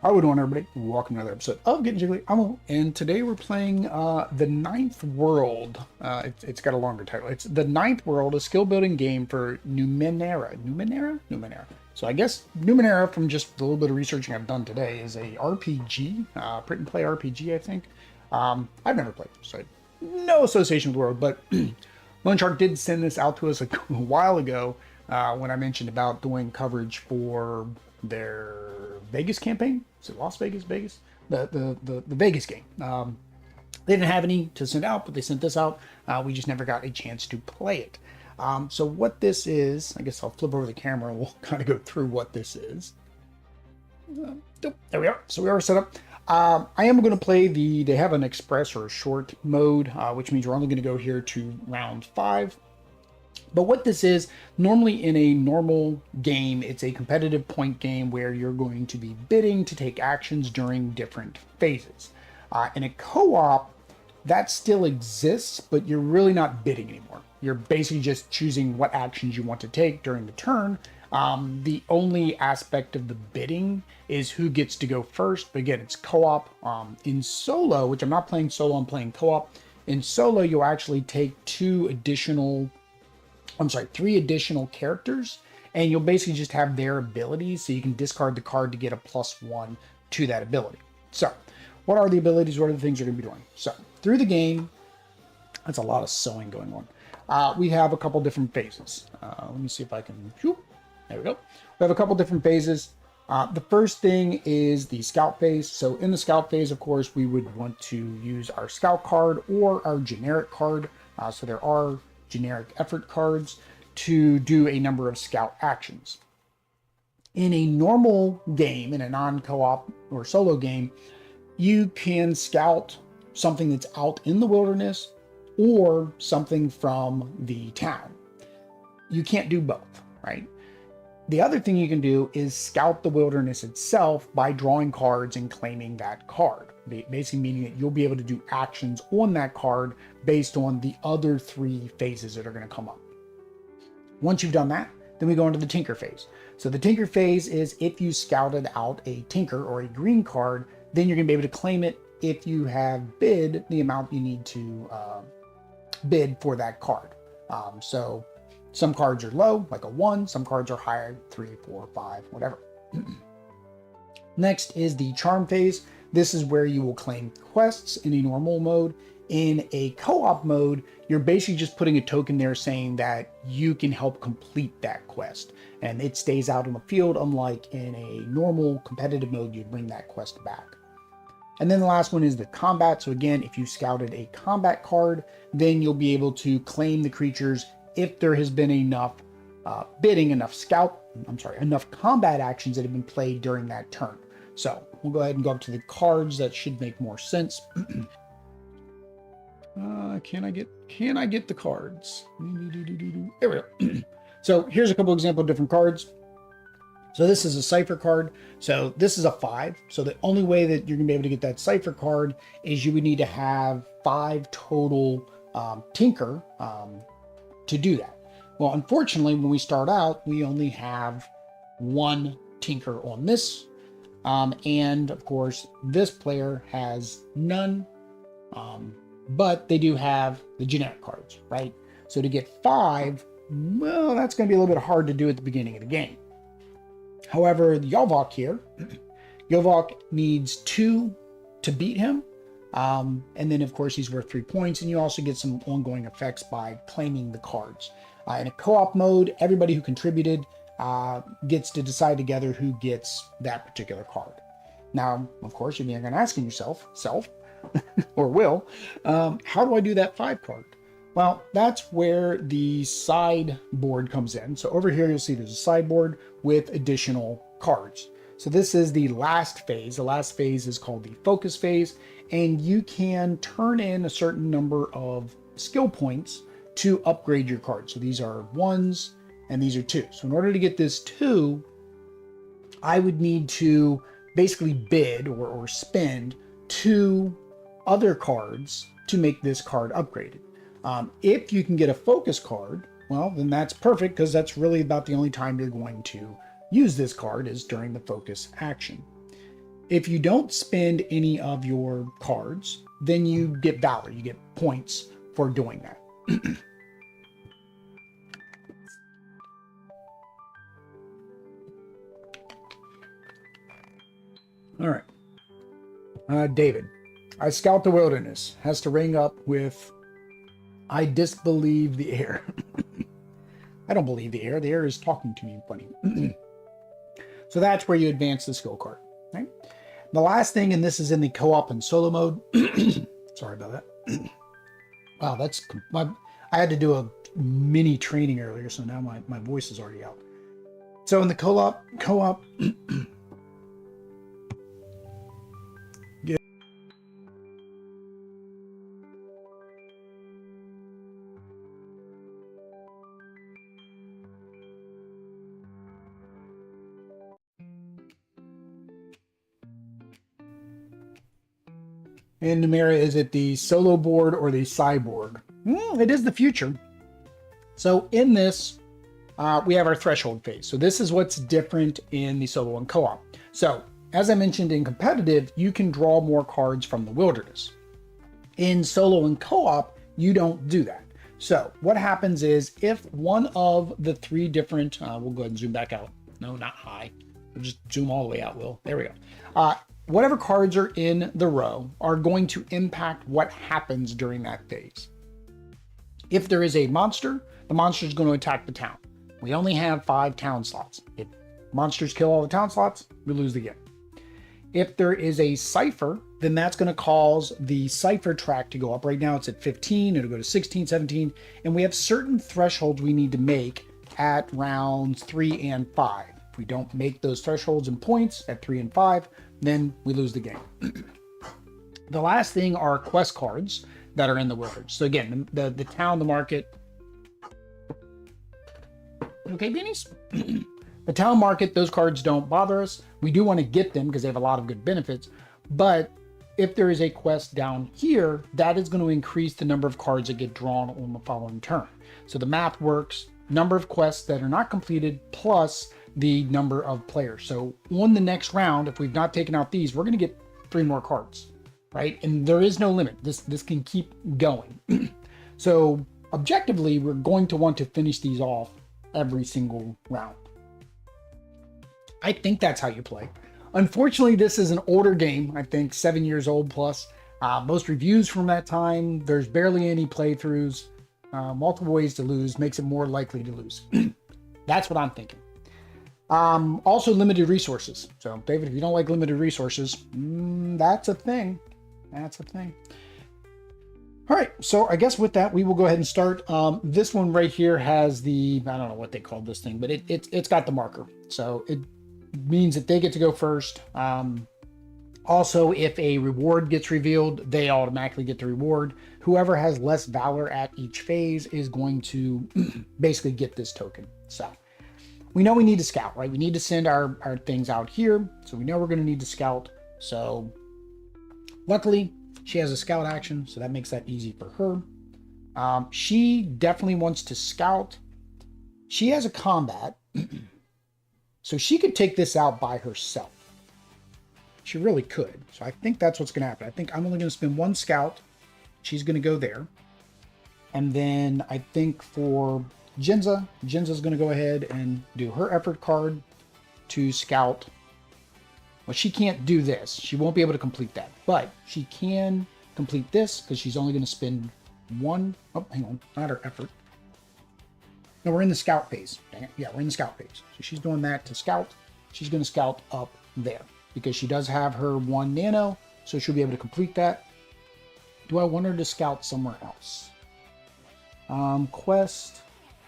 How are we doing, everybody? Welcome to another episode of Getting Jiggly. I'm Will, and today we're playing the Ninth World. It's got a longer title. It's the Ninth World, a skill building game for Numenera. Numenera. So I guess Numenera, from just a little bit of researching I've done today, is a RPG, print and play RPG, I think. I've never played, so no association with the world, but Lone Shark did send this out to us a while ago when I mentioned about doing coverage for their Vegas campaign. Is it Las Vegas? Vegas? The Vegas game. They didn't have any to send out, but they sent this out. We just never got a chance to play it. So what this is, I guess I'll flip over the camera and we'll kind of go through what this is. There we are. So we are set up. I am going to play they have an express or a short mode, which means we're only going to go here to round 5. But what this is, normally in a normal game, it's a competitive point game where you're going to be bidding to take actions during different phases. In a co-op, that still exists, but you're really not bidding anymore. You're basically just choosing what actions you want to take during the turn. The only aspect of the bidding is who gets to go first. But again, it's co-op. In solo, which I'm not playing solo, I'm playing co-op. In solo, you'll actually take 3 additional characters, and you'll basically just have their abilities, so you can discard the card to get a +1 to that ability. So what are the abilities? What are the things you're going to be doing? So through the game, that's a lot of sewing going on. We have a couple different phases. Let me see if I can, there we go. We have a couple different phases. The first thing is the scout phase. So in the scout phase, of course, we would want to use our scout card or our generic card. So there are generic effort cards to do a number of scout actions. In a normal game, in a non-co-op or solo game, you can scout something that's out in the wilderness or something from the town. You can't do both, right? The other thing you can do is scout the wilderness itself by drawing cards and claiming that card. Basically meaning that you'll be able to do actions on that card based on the other 3 phases that are going to come up. Once you've done that, then we go into the tinker phase. So the tinker phase is if you scouted out a tinker or a green card, then you're going to be able to claim it if you have bid the amount you need to bid for that card. So some cards are low, like a 1. Some cards are higher, 3, 4, 5, whatever. Next is the charm phase. This is where you will claim quests in a normal mode. In a co-op mode, you're basically just putting a token there saying that you can help complete that quest. And it stays out on the field, unlike in a normal competitive mode, you'd bring that quest back. And then the last one is the combat. So again, if you scouted a combat card, then you'll be able to claim the creatures if there has been enough bidding, enough combat actions that have been played during that turn. So we'll go ahead and go up to the cards. That should make more sense. Can I get the cards? There we go. So here's a couple example of different cards. So this is a cipher card. So this is a 5. So the only way that you're gonna be able to get that cipher card is you would need to have 5 total tinker to do that. Well, unfortunately, when we start out, we only have 1 tinker on this. And of course, this player has none, but they do have the generic cards, right? So to get 5, well, that's going to be a little bit hard to do at the beginning of the game. However, Yovok here, Yovok needs 2 to beat him. And then of course he's worth 3 points, and you also get some ongoing effects by claiming the cards. In a co-op mode, everybody who contributed gets to decide together who gets that particular card. Now, of course, you're going to ask yourself, or will, how do I do that 5 card? Well, that's where the sideboard comes in. So over here, you'll see there's a sideboard with additional cards. So this is the last phase. The last phase is called the focus phase, and you can turn in a certain number of skill points to upgrade your cards. So these are 1s and these are 2s. So in order to get this 2, I would need to basically bid or spend 2 other cards to make this card upgraded. If you can get a focus card, well, then that's perfect, because that's really about the only time you're going to use this card is during the focus action. If you don't spend any of your cards, then you get valor, you get points for doing that. All right. David, I scout the wilderness, has to ring up with, I disbelieve the air. I don't believe the air. The air is talking to me funny. So that's where you advance the skill card. Right? The last thing, and this is in the co-op and solo mode. Sorry about that. Wow, I had to do a mini training earlier, so now my voice is already out. So in the co-op, in Numenera, is it the solo board or the cyborg? It is the future. So in this, we have our threshold phase. So this is what's different in the solo and co-op. So as I mentioned in competitive, you can draw more cards from the wilderness. In solo and co-op, you don't do that. So what happens is if one of the three different, we'll go ahead and zoom back out. No, not high. We'll just zoom all the way out, Will. There we go. Whatever cards are in the row are going to impact what happens during that phase. If there is a monster, the monster is going to attack the town. We only have 5 town slots. If monsters kill all the town slots, we lose the game. If there is a cipher, then that's going to cause the cipher track to go up. Right now it's at 15, it'll go to 16, 17, and we have certain thresholds we need to make at rounds 3 and 5. If we don't make those thresholds and points at 3 and 5, then we lose the game. The last thing are quest cards that are in the wilderness. So again, the town, the market. Okay, beanies? The town market, those cards don't bother us. We do want to get them because they have a lot of good benefits. But if there is a quest down here, that is going to increase the number of cards that get drawn on the following turn. So the math works. Number of quests that are not completed plus the number of players. So on the next round, if we've not taken out these, we're going to get 3 more cards, right? And there is no limit. This can keep going. So objectively, we're going to want to finish these off every single round. I think that's how you play. Unfortunately, this is an older game. I think 7 years old plus. Most reviews from that time, there's barely any playthroughs. Multiple ways to lose makes it more likely to lose. That's what I'm thinking. Also limited resources. So David, if you don't like limited resources, that's a thing. That's a thing. All right. So I guess with that, we will go ahead and start. This one right here has the, I don't know what they called this thing, but it's got the marker. So it means that they get to go first. Also, if a reward gets revealed, they automatically get the reward. Whoever has less valor at each phase is going to basically get this token. So we know we need to scout, right? We need to send our things out here. So we know we're going to need to scout. So luckily, she has a scout action, so that makes that easy for her. She definitely wants to scout. She has a combat, so she could take this out by herself. She really could. So I think that's what's going to happen. I think I'm only going to spend 1 scout. She's going to go there. And then I think for Jinza's going to go ahead and do her effort card to scout. Well, she can't do this. She won't be able to complete that. But she can complete this because she's only going to spend 1. Oh, hang on. Not her effort. No, we're in the scout phase. Dang it. Yeah, we're in the scout phase. So she's doing that to scout. She's going to scout up there because she does have her 1 nano. So she'll be able to complete that. Do I want her to scout somewhere else? Quest.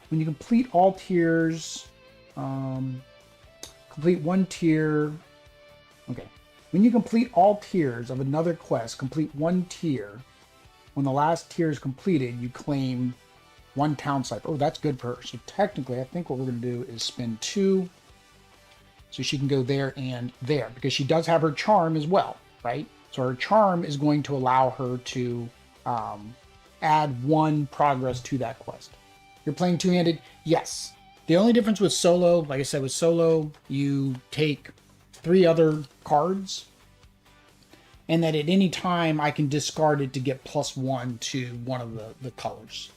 When you complete all tiers, complete 1 tier. Okay. When you complete all tiers of another quest, complete 1 tier. When the last tier is completed, you claim 1 town site. Oh, that's good for her. So technically, I think what we're going to do is spend 2. So she can go there and there because she does have her charm as well, right? So her charm is going to allow her to add 1 progress to that quest. You're playing 2-handed? Yes. The only difference with solo, like I said, with solo, you take 3 other cards and that at any time I can discard it to get +1 to one of the colors.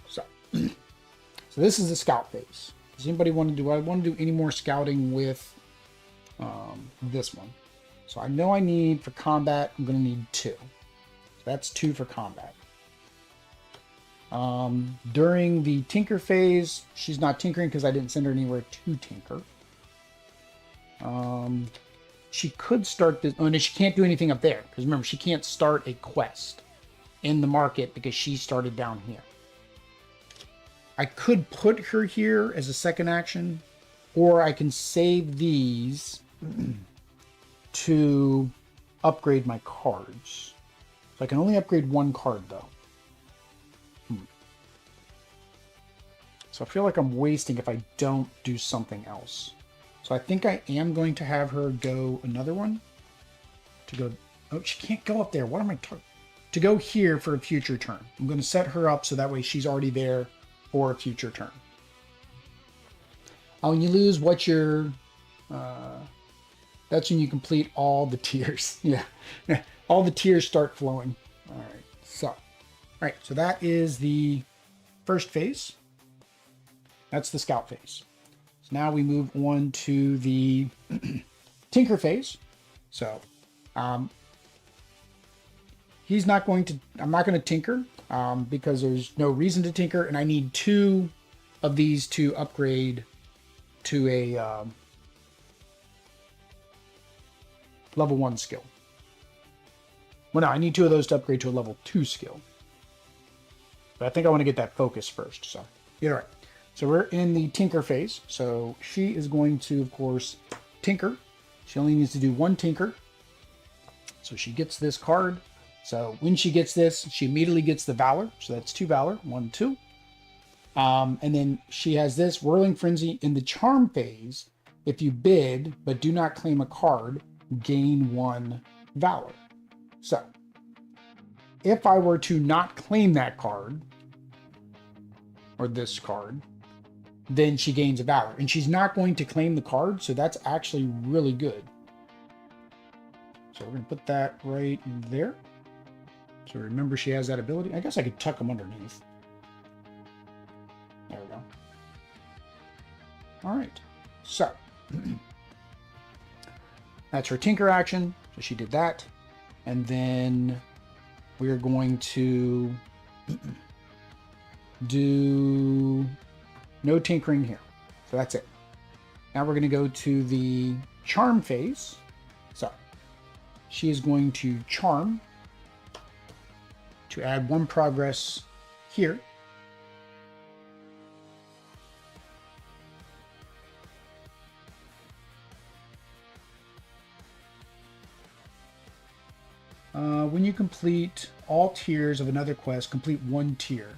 So, so this is the scout phase. Does anybody want to do? I want to do any more scouting with this one? So I know I need for combat. I'm going to need 2. So that's 2 for combat. During the tinker phase, she's not tinkering because I didn't send her anywhere to tinker. She could start this. Oh, no, she can't do anything up there because remember, she can't start a quest in the market because she started down here. I could put her here as a second action, or I can save these to upgrade my cards. So I can only upgrade 1 card though. So I feel like I'm wasting if I don't do something else. So I think I am going to have her go another one. To go, oh, she can't go up there. What am I talking? To go here for a future turn. I'm going to set her up so that way she's already there for a future turn. Oh, when you lose, what's your... that's when you complete all the tiers. Yeah. All the tiers start flowing. All right. So that is the first phase. That's the scout phase. So now we move on to the tinker phase. So he's not going to, I'm not going to tinker because there's no reason to tinker, and I need 2 of these to upgrade to a level 1 skill. Well, no, I need 2 of those to upgrade to a level 2 skill. But I think I want to get that focus first. So you're right. So we're in the tinker phase. So she is going to, of course, tinker. She only needs to do 1 tinker. So she gets this card. So when she gets this, she immediately gets the Valor. So that's 2 Valor, 1, 2. And then she has this Whirling Frenzy in the charm phase. If you bid, but do not claim a card, gain 1 Valor. So if I were to not claim that card, or this card, then she gains a Valor. And she's not going to claim the card, so that's actually really good. So we're going to put that right there. So remember she has that ability. I guess I could tuck them underneath. There we go. All right. So that's her tinker action. So she did that. And then we're going to do no tinkering here. So that's it. Now we're going to go to the charm phase. So she is going to charm to add 1 progress here. When you complete all tiers of another quest, complete 1 tier.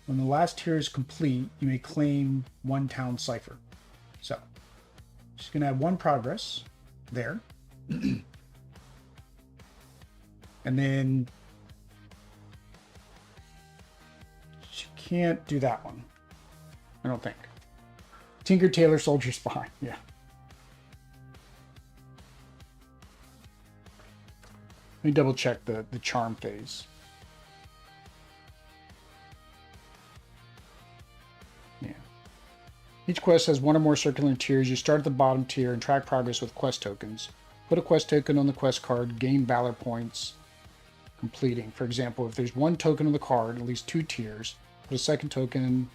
When the last tier is complete, you may claim 1 town cipher. So, she's going to add 1 progress there. And then she can't do that one, I don't think. Tinker, Tailor, Soldier, Spy. Yeah. Let me double check the charm phase. Yeah. Each quest has 1 or more circular tiers. You start at the bottom tier and track progress with quest tokens. Put a quest token on the quest card, gain Valor points completing. For example, if there's 1 token on the card, at least 2 tiers, put a second token.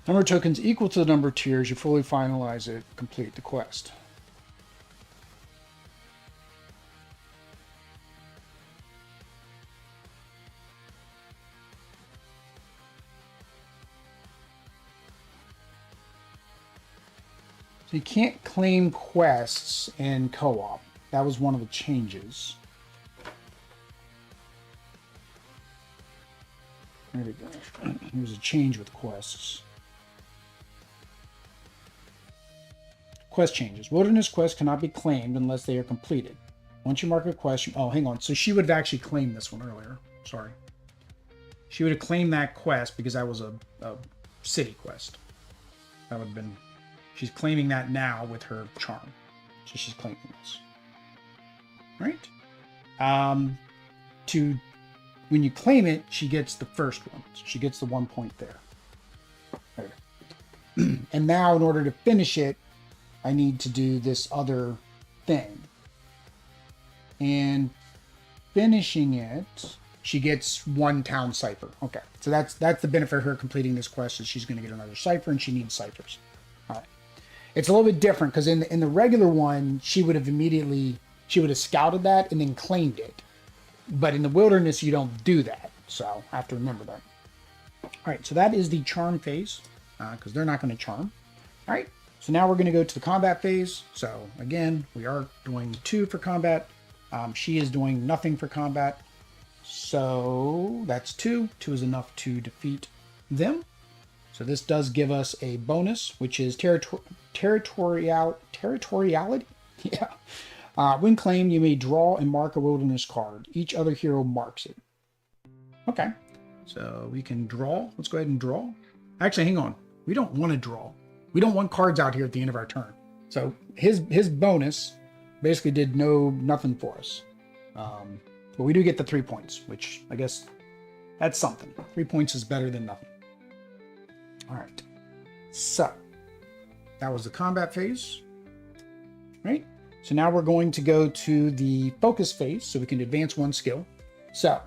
Number of tokens equal to the number of tiers, you fully finalize it, complete the quest. So you can't claim quests in co-op. That was one of the changes. There we go. There's a change with quests. Quest changes. Wilderness quests cannot be claimed unless they are completed. Once you mark a quest... Oh, hang on. So she would have actually claimed this one earlier. Sorry. She would have claimed that quest because that was a city quest. That would have been... She's claiming that now with her charm. So she's claiming this. All right. When you claim it, she gets the first one. So she gets the 1 point there. There. And now in order to finish it, I need to do this other thing. And finishing it, she gets 1 town cipher. Okay, so that's the benefit of her completing this quest, is she's going to get another cipher, and she needs ciphers. All right. It's a little bit different because in the regular one, she would have scouted that and then claimed it. But in the wilderness, you don't do that. So I have to remember that. All right, so that is the charm phase, because they're not going to charm. All right, so now we're going to go to the combat phase. So again, we are doing 2 for combat. She is doing nothing for combat. So that's 2. 2 is enough to defeat them. So this does give us a bonus, which is territoriality. Yeah. When claimed, you may draw and mark a wilderness card. Each other hero marks it. Okay. So we can draw. Let's go ahead and draw. Actually, hang on. We don't want to draw. We don't want cards out here at the end of our turn. So his bonus basically did nothing for us. But we do get the 3 points, which I guess that's something. 3 points is better than nothing. All right. So that was the combat phase. Right? So now we're going to go to the focus phase so we can advance 1 skill. So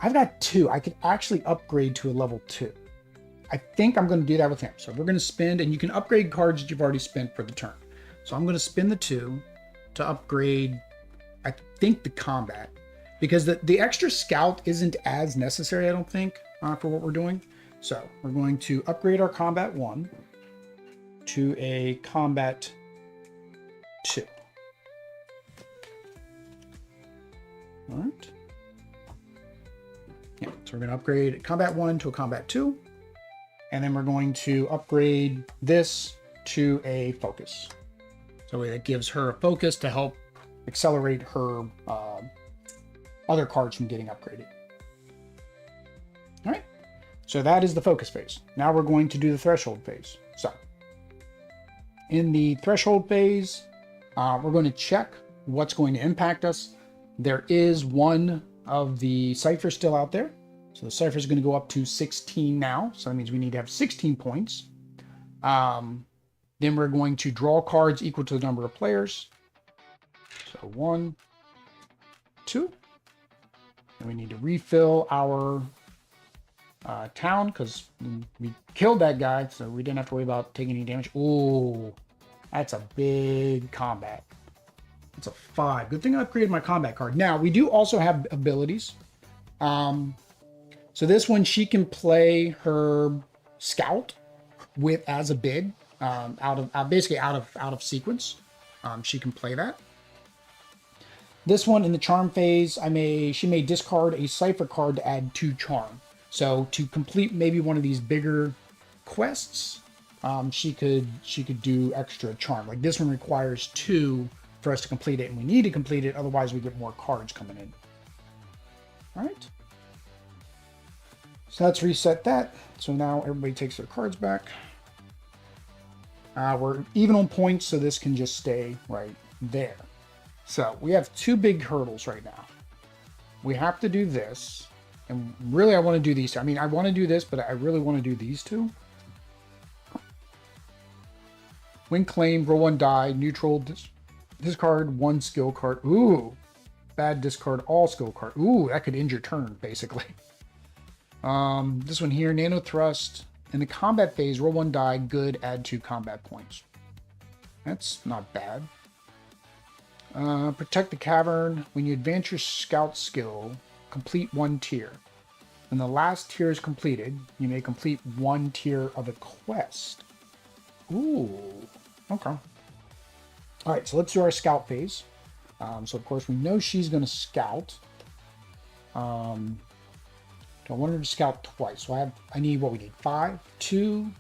I've got 2. I could actually upgrade to a level 2. I think I'm going to do that with him. So we're going to spend, and you can upgrade cards that you've already spent for the turn. So I'm going to spend the 2 to upgrade, I think, the combat. Because the extra scout isn't as necessary, I don't think, for what we're doing. So we're going to upgrade our combat 1 to a combat 2. All right. Yeah, so we're going to upgrade combat 1 to a combat 2. And then we're going to upgrade this to a focus. So that gives her a focus to help accelerate her other cards from getting upgraded. All right. So that is the focus phase. Now we're going to do the threshold phase. So in the threshold phase, we're going to check what's going to impact us. There is 1 of the ciphers still out there. So the cipher is going to go up to 16 now. So that means we need to have 16 points. Then we're going to draw cards equal to the number of players. So 1, 2. And we need to refill our town because we killed that guy. So we didn't have to worry about taking any damage. Ooh, that's a big combat. It's a 5. Good thing I upgraded my combat card. Now, we do also have abilities. So this one, she can play her scout as a bid, basically out of sequence. She can play that. This one in the charm phase, she may discard a cipher card to add 2 charm. So to complete maybe one of these bigger quests, she could do extra charm. Like this one requires 2 for us to complete it, and we need to complete it, otherwise we get more cards coming in. All right. So let's reset that. So now everybody takes their cards back. We're even on points, so this can just stay right there. So we have 2 big hurdles right now. We have to do this, and really I want to do these 2. I mean, I want to do this, but I really want to do these 2. When claimed, roll 1 die, neutral, discard 1 skill card. Ooh, bad, discard all skill card. Ooh, that could end your turn, basically. This one here, nano thrust. In the combat phase, roll 1 die, good, add 2 combat points. That's not bad. Protect the cavern. When you advance your scout skill, complete 1 tier. When the last tier is completed, you may complete 1 tier of a quest. Ooh, okay. All right, so let's do our scout phase. So of course we know she's going to scout. I want her to scout twice. So I need what we need, 5, 2.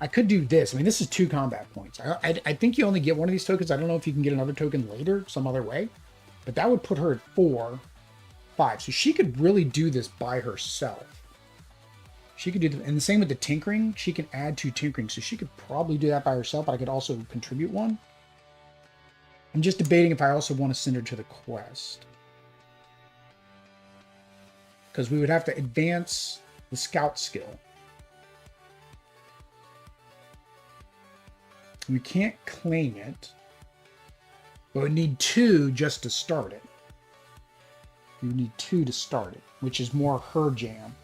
I could do this. I mean, this is 2 combat points. I think you only get 1 of these tokens. I don't know if you can get another token later, some other way, but that would put her at 4, 5. So she could really do this by herself. She could do and the same with the tinkering. She can add 2 tinkering, so she could probably do that by herself. But I could also contribute 1. I'm just debating if I also want to send her to the quest. Because we would have to advance the scout skill. We can't claim it. But we need 2 just to start it. We need 2 to start it, which is more her jam.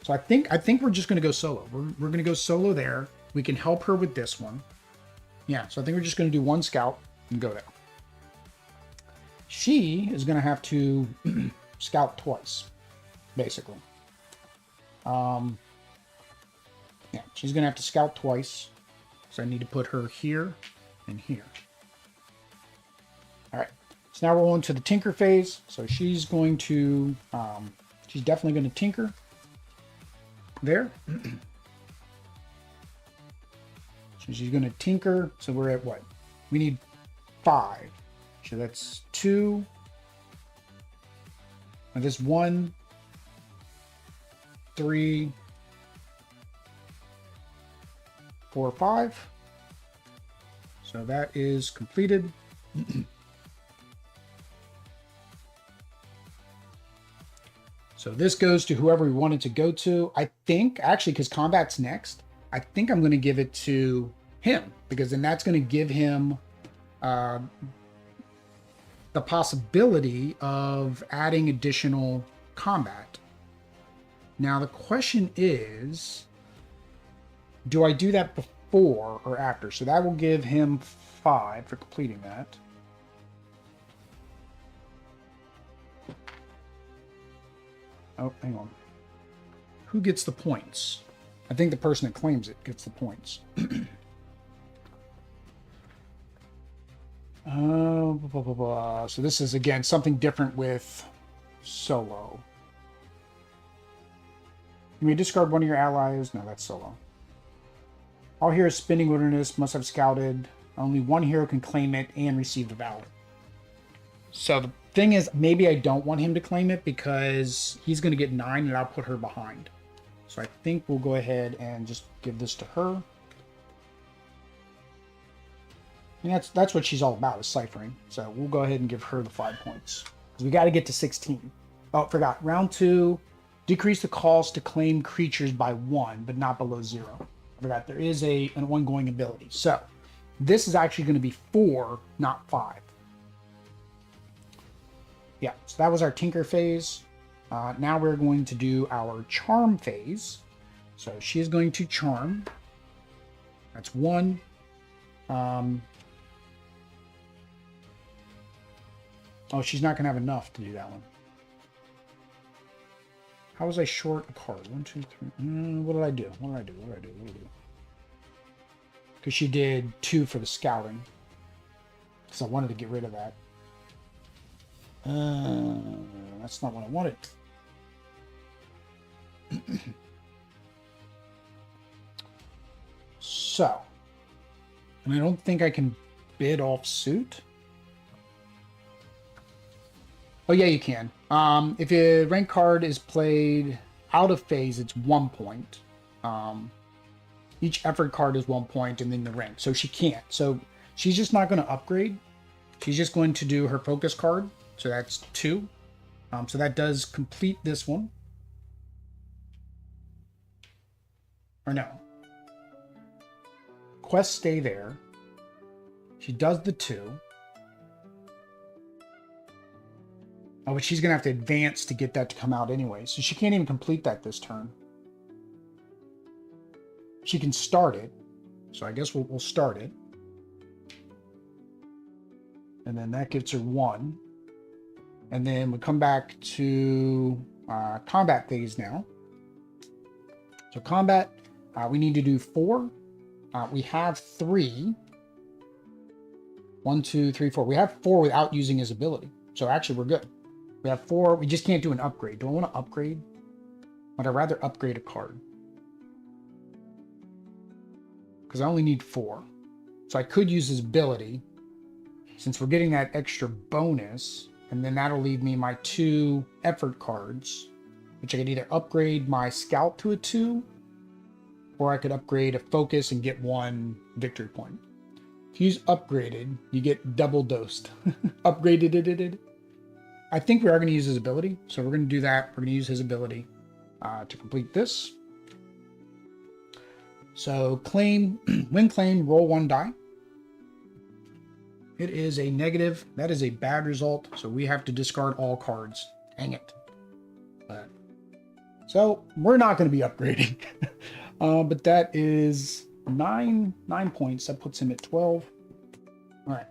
So I think we're just going to go solo. We're going to go solo there. We can help her with this one. Yeah, so I think we're just going to do 1 scout and go there. She is going to have to scout twice, basically. Yeah, she's going to have to scout twice. So I need to put her here and here. All right, so now we're on to the tinker phase. So she's going to, she's definitely going to tinker there. So she's going to tinker. So we're at what? We need 5. So that's 2. And this 1, 3, 4, 5. So that is completed. So this goes to whoever we want it to go to. I think, actually, because combat's next, I think I'm going to give it to him, because then that's going to give him the possibility of adding additional combat. Now, the question is, do I do that before or after? So that will give him 5 for completing that. Oh, hang on. Who gets the points? I think the person that claims it gets the points. Blah, blah, blah, blah. So this is, again, something different with solo. You may discard one of your allies. No, that's solo. All heroes spinning wilderness must have scouted. Only 1 hero can claim it and receive the valor. So the thing is, maybe I don't want him to claim it because he's going to get 9 and I'll put her behind. So I think we'll go ahead and just give this to her. And that's what she's all about, is ciphering. So we'll go ahead and give her the 5 points. Because we got to get to 16. Oh, forgot. Round 2, decrease the cost to claim creatures by 1, but not below 0. I forgot, there is an ongoing ability. So this is actually going to be 4, not 5. Yeah, so that was our tinker phase. Now we're going to do our charm phase. So she is going to charm. That's 1. Oh, she's not going to have enough to do that one. How was I short a card? 1, 2, 3. What did I do? What did I do? Because she did 2 for the scouting. Because I wanted to get rid of that. That's not what I wanted. So, and I don't think I can bid off suit. Oh yeah, you can. If a rank card is played out of phase, it's 1 point. Each effort card is 1 point, and then the rank. So she can't. So she's just not going to upgrade. She's just going to do her focus card. So that's 2. So that does complete this one. Or no. Quests stay there. She does the 2. Oh, but she's going to have to advance to get that to come out anyway. So she can't even complete that this turn. She can start it. So I guess we'll start it. And then that gives her 1. And then we come back to combat phase now. So combat, we need to do 4. We have 3. 1, 2, 3, 4. We have 4 without using his ability. So actually we're good. We have 4. We just can't do an upgrade. Do I want to upgrade? Would I rather upgrade a card? Because I only need 4. So I could use his ability. Since we're getting that extra bonus. And then that'll leave me my 2 effort cards. Which I could either upgrade my scout to a 2. Or I could upgrade a focus and get 1 victory point. If you use upgraded, you get double dosed. Upgraded. I think we are going to use his ability. So we're going to do that. We're going to use his ability to complete this. So claim, when claim, roll 1 die. It is a negative. That is a bad result. So we have to discard all cards. Dang it. So we're not going to be upgrading. But that is 9 points. That puts him at 12. All right.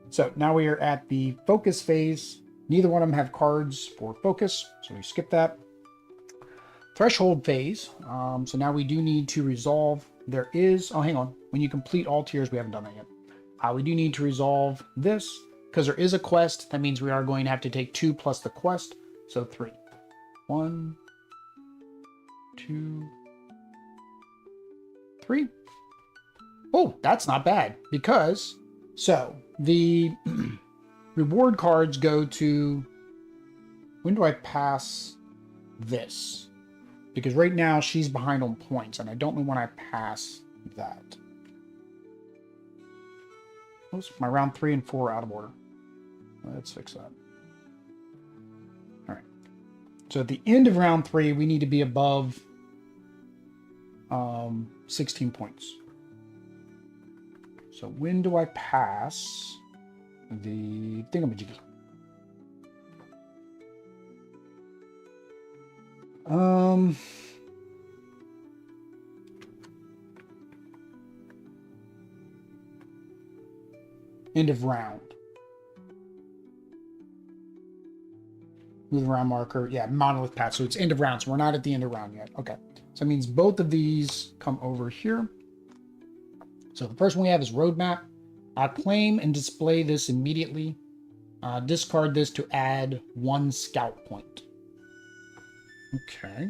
So now we are at the focus phase. Neither one of them have cards for focus, so we skip that. Threshold phase. So now we do need to resolve. There is, oh, hang on. When you complete all tiers, we haven't done that yet. We do need to resolve this because there is a quest. That means we are going to have to take 2 plus the quest. So 3. 1, 2, 3. Oh, that's not bad because, so the reward cards go to, when do I pass this? Because right now she's behind on points and I don't know when I pass that. Oops, my round 3 and 4 are out of order. Let's fix that. All right. So at the end of round 3, we need to be above 16 points. So when do I pass the thingamajiggy? End of round. Move the round marker. Yeah, monolith path. So it's end of round. So we're not at the end of round yet. Okay. So that means both of these come over here. So the first one we have is roadmap. Claim and display this immediately. Discard this to add 1 scout point. Okay.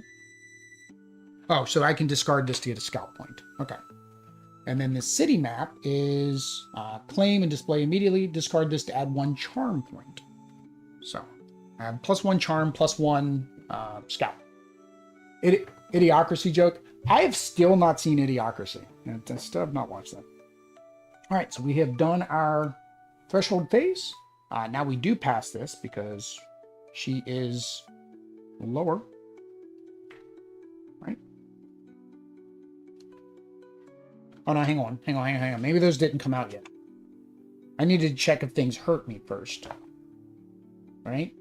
Oh, so I can discard this to get a scout point. Okay. And then the city map is claim and display immediately. Discard this to add 1 charm point. So I have +1 charm, +1 scout. Idiocracy joke. I have still not seen Idiocracy. I still have not watched that. All right, so we have done our threshold phase. Now we do pass this because she is lower. Right? Oh no, hang on. Maybe those didn't come out yet. I need to check if things hurt me first. All right?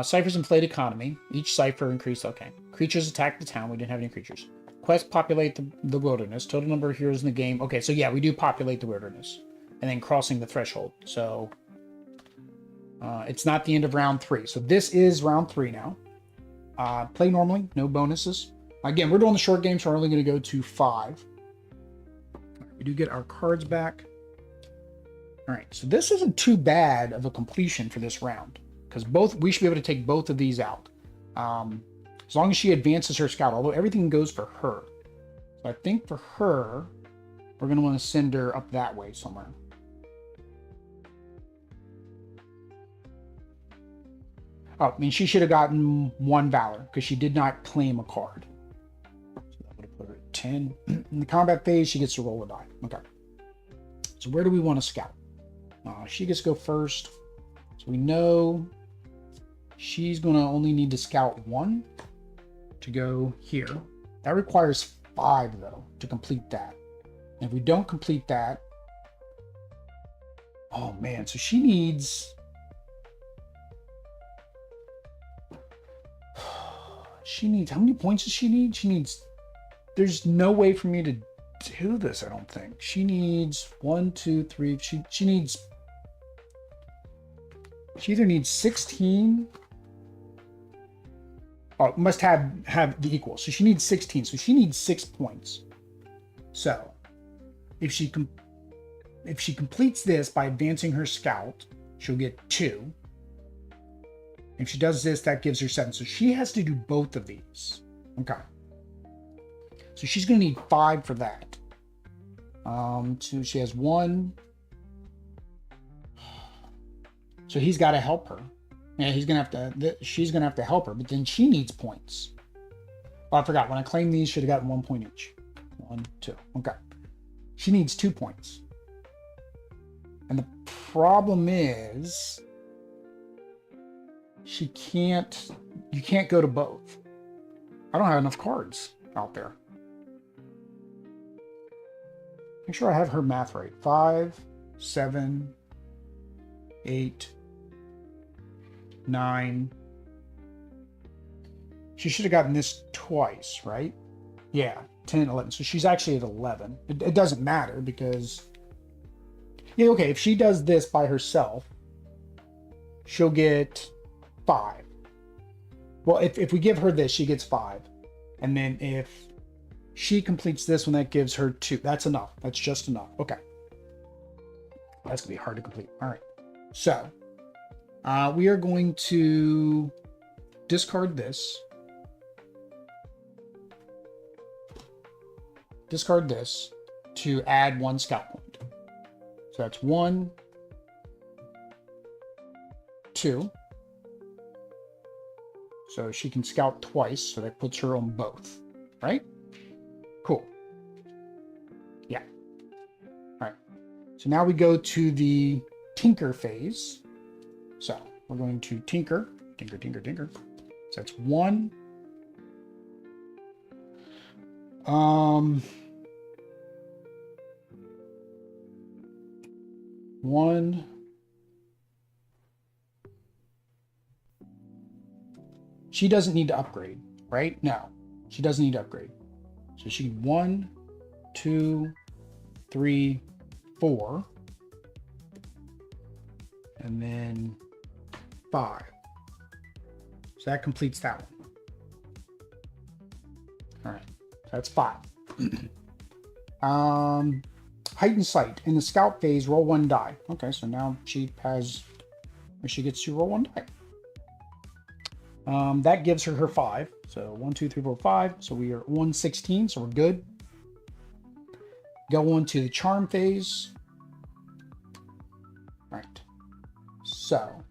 Ciphers inflate economy. Each cipher increased. Okay. Creatures attack the town. We didn't have any creatures. Quest populate the wilderness. Total number of heroes in the game. Okay, so yeah, we do populate the wilderness. And then crossing the threshold. So it's not the end of round 3. So this is round 3 now. Play normally. No bonuses. Again, we're doing the short game, so we're only going to go to 5. We do get our cards back. All right, so this isn't too bad of a completion for this round. Because we should be able to take both of these out. As long as she advances her scout, although everything goes for her. So I think for her, we're going to want to send her up that way somewhere. Oh, I mean, she should have gotten 1 Valor because she did not claim a card. So that would have put her at 10. In the combat phase, she gets to roll a die. Okay. So where do we want to scout? She gets to go first. So we know she's going to only need to scout 1 to go here. That requires 5, though, to complete that. And if we don't complete that... Oh, man. So she needs... She needs... How many points does she need? She needs... There's no way for me to do this, I don't think. She needs 1, 2, 3... She needs... She either needs 16... Oh, must have the equal. So she needs 16. So she needs 6 points. So if she completes this by advancing her scout, she'll get 2. If she does this, that gives her 7. So she has to do both of these. Okay. So she's going to need 5 for that. So she has 1. So he's got to help her. Yeah, he's gonna have to. She's gonna have to help her, but then she needs points. Oh, I forgot. When I claimed these, should have gotten 1 point each. 1, 2. Okay. She needs 2 points. And the problem is you can't go to both. I don't have enough cards out there. Make sure I have her math right. 5, 7, 8, 9. She should have gotten this twice, right? Yeah, 10, 11. So she's actually at 11. It doesn't matter because... Yeah, okay, if she does this by herself, she'll get 5. Well, if we give her this, she gets 5. And then if she completes this one, that gives her 2. That's enough. That's just enough. Okay. That's going to be hard to complete. All right. So, we are going to discard this. Discard this to add 1 scout point. So that's 1, 2. So she can scout twice, so that puts her on both, right? Cool. Yeah. All right. So now we go to the tinker phase. So we're going to tinker. So that's 1. 1. She doesn't need to upgrade, right? No, she doesn't need to upgrade. So she 1, 2, 3, 4, and then 5. So that completes that one. All right, that's 5. Heightened sight. In the scout phase, roll 1 die. Okay, so now she gets to roll 1 die. That gives her 5. So 1, 2, 3, 4, 5. So we are 116, so we're good. Go on to the charm phase. All right. So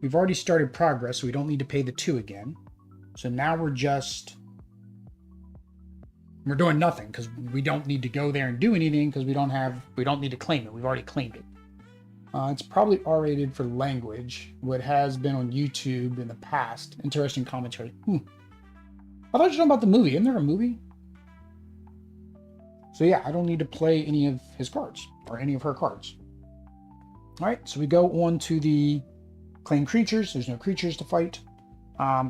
we've already started progress, so we don't need to pay the 2 again. So now we're doing nothing because we don't need to go there and do anything because we don't need to claim it. We've already claimed it. It's probably R-rated for language, what has been on YouTube in the past. Interesting commentary. I thought you were talking about the movie. Isn't there a movie? So yeah, I don't need to play any of his cards or any of her cards. All right, so we go on to the claim creatures. There's no creatures to fight.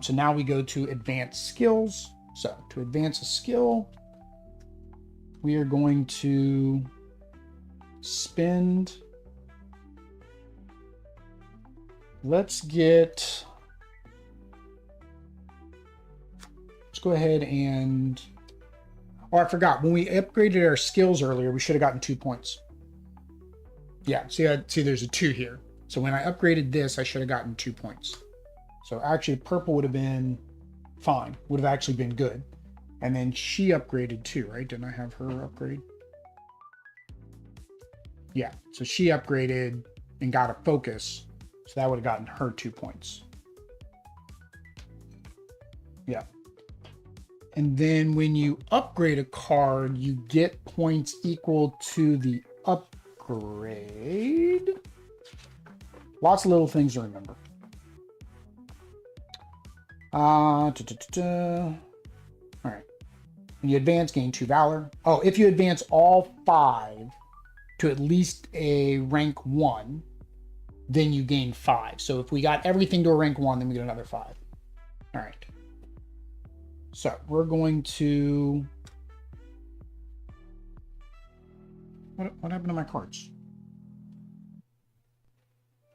So now we go to advanced skills. So to advance a skill, we are going to spend... Let's go ahead and... Oh, I forgot. When we upgraded our skills earlier, we should have gotten 2 points. Yeah, see, there's a 2 here. So when I upgraded this, I should have gotten 2 points. So actually, purple would have been fine. Would have actually been good. And then she upgraded too, right? Didn't I have her upgrade? Yeah, so she upgraded and got a focus. So that would have gotten her 2 points. Yeah. And then when you upgrade a card, you get points equal to the upgrade. Lots of little things to remember. All right. When you advance, gain 2 valor. Oh, if you advance all 5 to at least a rank 1, then you gain 5. So if we got everything to a rank 1, then we get another 5. All right. So we're going to... What happened to my cards?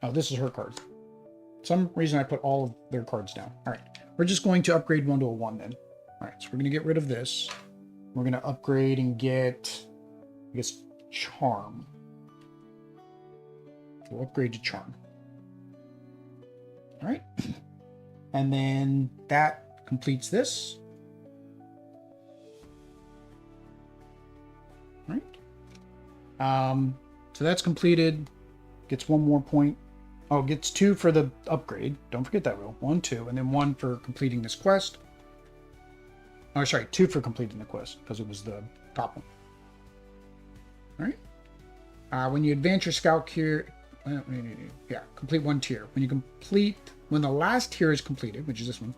Oh, this is her cards. For some reason I put all of their cards down. All right. We're just going to upgrade 1 to a 1 then. All right. So we're going to get rid of this. We're going to upgrade and get, I guess, charm. We'll upgrade to charm. All right. And then that completes this. All right. So that's completed. Gets 1 more point. Oh, gets 2 for the upgrade. Don't forget that rule. 1, 2, and then 1 for completing this quest. Oh, sorry, 2 for completing the quest, because it was the top one. All right. When you advance your scout tier, yeah, complete 1 tier. When the last tier is completed, which is this one,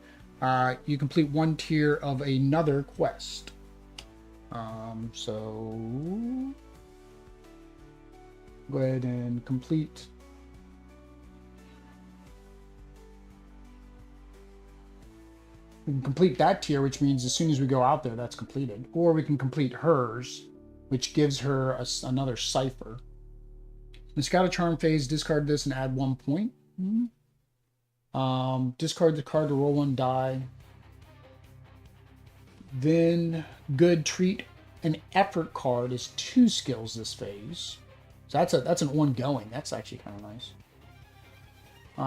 you complete 1 tier of another quest. So go ahead and complete. We can complete that tier, which means as soon as we go out there, that's completed. Or we can complete hers, which gives her another cipher. In the Scout of Charm phase, discard this and add 1 point. Discard the card to roll 1 die. Then, good, treat an effort card is 2 skills this phase. So that's an ongoing. That's actually kind of nice.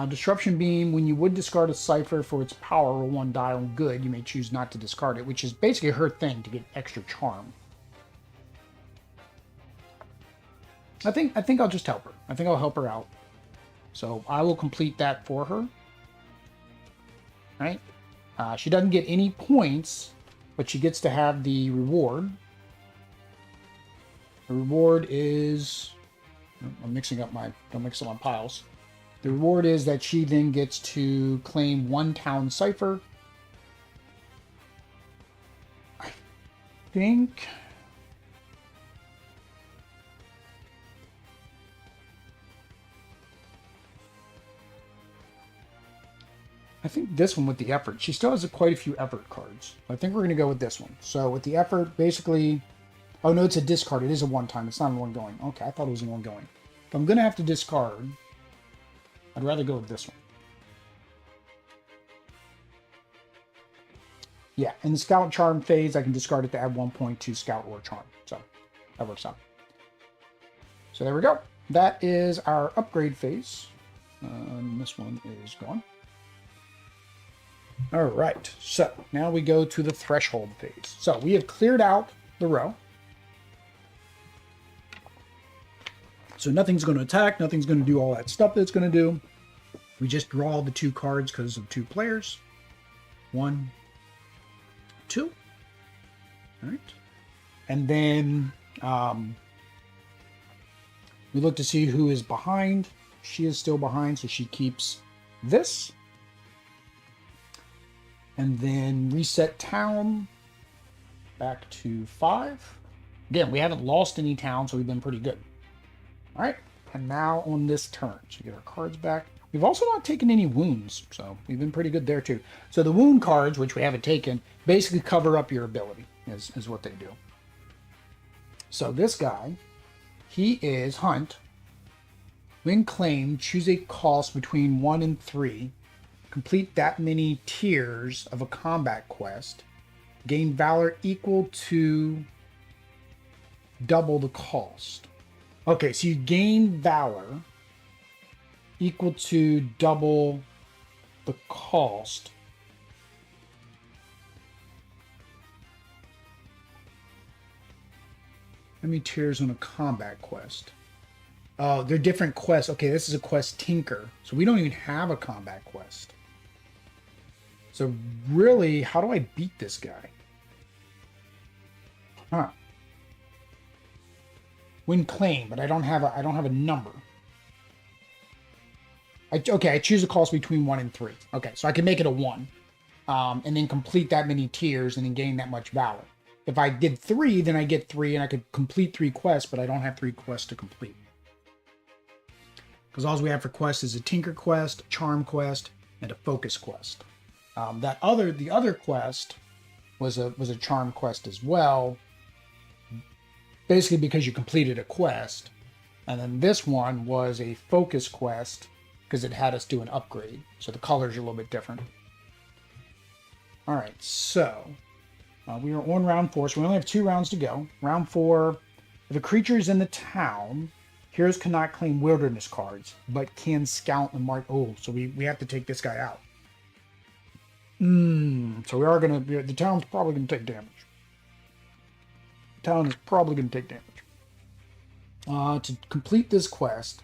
Disruption Beam, when you would discard a cipher for its power, roll 1 die on good, you may choose not to discard it, which is basically her thing to get extra charm. I think I'll just help her. I think I'll help her out. So I will complete that for her. Right? She doesn't get any points, but she gets to have the reward. The reward is... I'm mixing up my... Don't mix up my piles. The reward is that she then gets to claim 1 town cipher. I think... this one with the effort. She still has quite a few effort cards. I think we're going to go with this one. So with the effort, basically... Oh, no, it's a discard. It is a one-time. It's not an ongoing. Okay, I thought it was an ongoing. If I'm going to have to discard... I'd rather go with this one. Yeah, in the Scout Charm phase, I can discard it to add 1 point to Scout or Charm. So, that works out. So there we go. That is our upgrade phase. This one is gone. All right, so now we go to the threshold phase. So we have cleared out the row. So nothing's going to attack, nothing's going to do all that stuff that it's going to do. We just draw the 2 cards because of 2 players. 1, 2. All right. And then we look to see who is behind. She is still behind, so she keeps this. And then reset town back to 5. Again, we haven't lost any town, so we've been pretty good. All right, and now on this turn, so we get our cards back. We've also not taken any wounds, so we've been pretty good there too. So the wound cards, which we haven't taken, basically cover up your ability, is what they do. So this guy, he is Hunt. When claimed, choose a cost between 1 and 3. Complete that many tiers of a combat quest. Gain valor equal to double the cost. Okay, so you gain valor equal to double the cost. How many tiers on a combat quest? Oh, they're different quests. Okay, this is a quest Tinker. So we don't even have a combat quest. So really, how do I beat this guy? Huh. When claimed, but I don't have a number. Okay, I choose a cost between 1 and 3. Okay, so I can make it a 1. And then complete that many tiers and then gain that much valor. If I did 3, then I get 3 and I could complete 3 quests, but I don't have 3 quests to complete. Because all we have for quests is a Tinker quest, a Charm quest, and a Focus quest. The other quest was a Charm quest as well. Basically because you completed a quest. And then this one was a Focus quest because it had us do an upgrade. So the colors are a little bit different. All right, so we are on round 4. So we only have 2 rounds to go. Round 4, if a creature is in the town, heroes cannot claim wilderness cards, but can scout and mark. Oh, so we have to take this guy out. So we are going to, the town's probably going to take damage. The town is probably going to take damage. To complete this quest,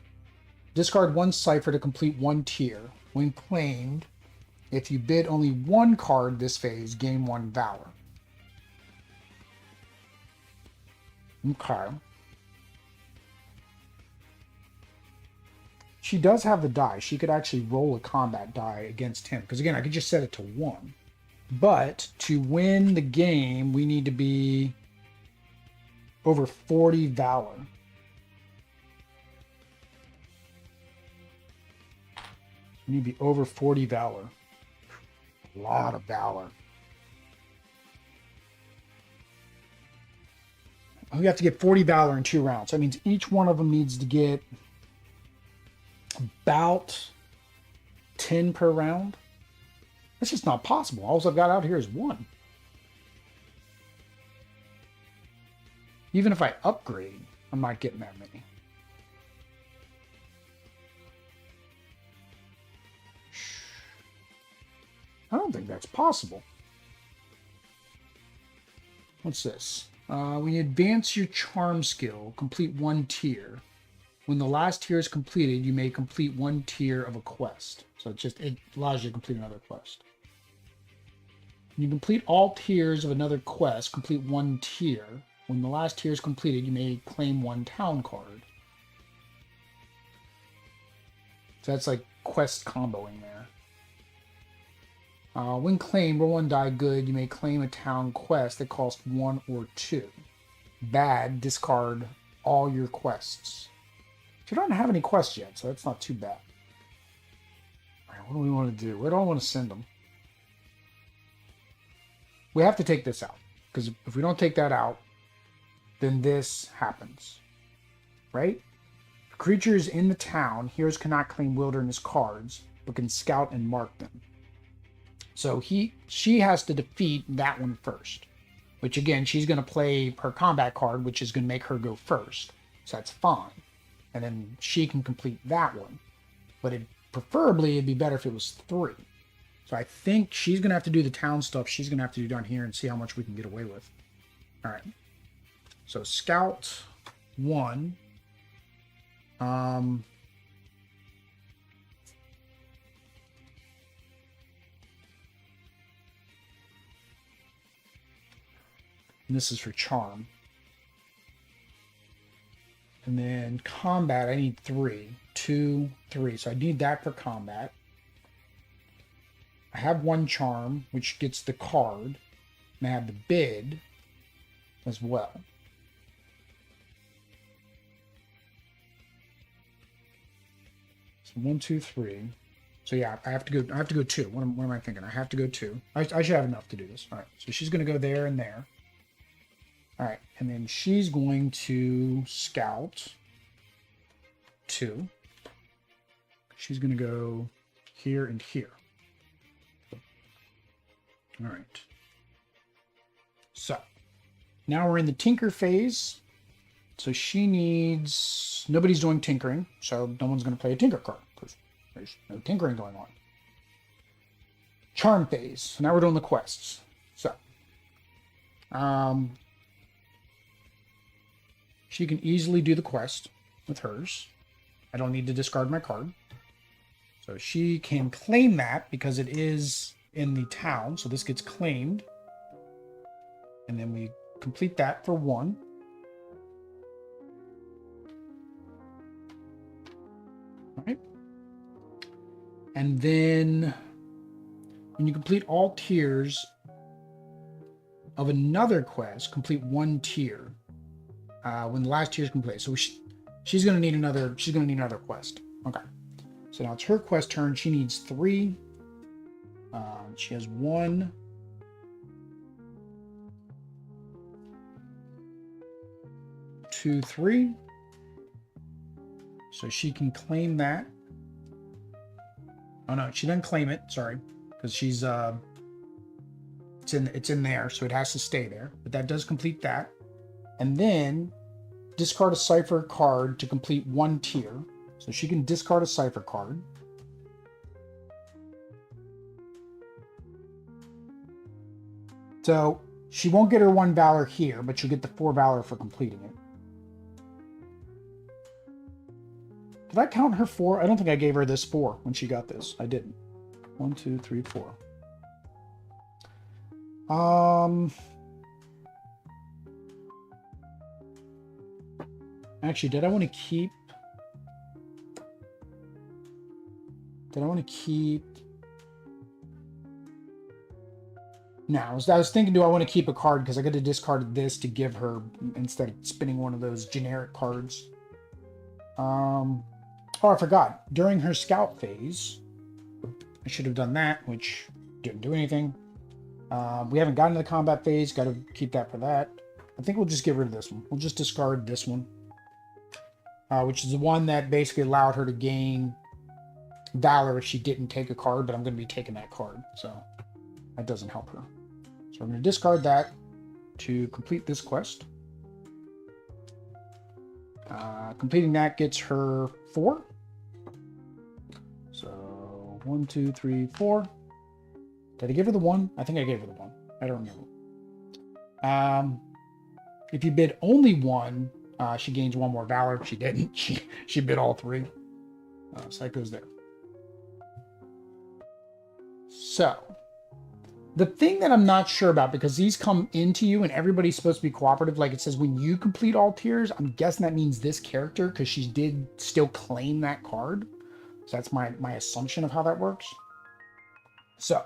discard 1 cipher to complete 1 tier. When claimed, if you bid only 1 card this phase, gain 1 valor. Okay. She does have the die. She could actually roll a combat die against him. Because again, I could just set it to 1. But to win the game, we need to be over 40 valor. We need to be over 40 valor. A lot of valor. We have to get 40 valor in 2 rounds. That means each one of them needs to get about 10 per round. That's just not possible. All I've got out here is 1. Even if I upgrade, I'm not getting that many. I don't think that's possible. What's this? When you advance your charm skill, complete 1 tier. When the last tier is completed, you may complete 1 tier of a quest. So it allows you to complete another quest. When you complete all tiers of another quest, complete 1 tier. When the last tier is completed, you may claim 1 town card. So that's like quest comboing there. When claimed, roll 1 die good, you may claim a town quest that costs 1 or 2. Bad, discard all your quests. So you don't have any quests yet, so that's not too bad. Alright, what do we want to do? Where do I want to send them? We have to take this out. Because if we don't take that out, then this happens. Right? Creatures in the town, heroes cannot claim wilderness cards, but can scout and mark them. So she has to defeat that one first. Which again, she's going to play her combat card, which is going to make her go first. So that's fine. And then she can complete that one. But preferably, it'd be better if it was 3. So I think she's going to have to do the town stuff she's going to have to do down here and see how much we can get away with. All right. So Scout 1. And this is for Charm. And then combat, I need 3. 2, 3. So I need that for combat. I have 1 charm, which gets the card. And I have the bid as well. So 1, 2, 3. So yeah, I have to go 2. What am I thinking? I have to go 2. I should have enough to do this. All right. So she's going to go there and there. All right, and then she's going to scout 2. She's going to go here and here. All right. So now we're in the tinker phase. So she needs... Nobody's doing tinkering, so no one's going to play a tinker card because there's no tinkering going on. Charm phase. So now we're doing the quests. So... she can easily do the quest with hers. I don't need to discard my card. So she can claim that because it is in the town. So this gets claimed. And then we complete that for 1. All right. And then when you complete all tiers of another quest, complete 1 tier. When the last tier is complete. So she's going to need another. She's going to need another quest. Okay. So now it's her quest turn. She needs 3. She has 1. 2, 3. So she can claim that. Oh no, she doesn't claim it. Sorry, because she's it's in there, so it has to stay there. But that does complete that. And then discard a cipher card to complete 1 tier. So she can discard a cipher card. So she won't get her 1 valor here, but she'll get the 4 valor for completing it. Did I count her 4? I don't think I gave her this 4 when she got this. I didn't. 1, 2, 3, 4. Actually, did I want to keep... No, I was thinking, do I want to keep a card? Because I could have discarded this to give her instead of spinning one of those generic cards. Oh, I forgot. During her scout phase, I should have done that, which didn't do anything. We haven't gotten to the combat phase. Got to keep that for that. I think we'll just get rid of this one. We'll just discard this one, which is the one that basically allowed her to gain valor if she didn't take a card, but I'm going to be taking that card, so that doesn't help her. So I'm going to discard that to complete this quest. Completing that gets her 4. So 1, 2, 3, 4. Did I give her the 1? I think I gave her the 1. I don't remember. If you bid only 1, she gains 1 more valor. If she didn't, she bid all 3. So that goes there. So, the thing that I'm not sure about, because these come into you and everybody's supposed to be cooperative, like it says when you complete all tiers, I'm guessing that means this character, because she did still claim that card. So that's my assumption of how that works. So,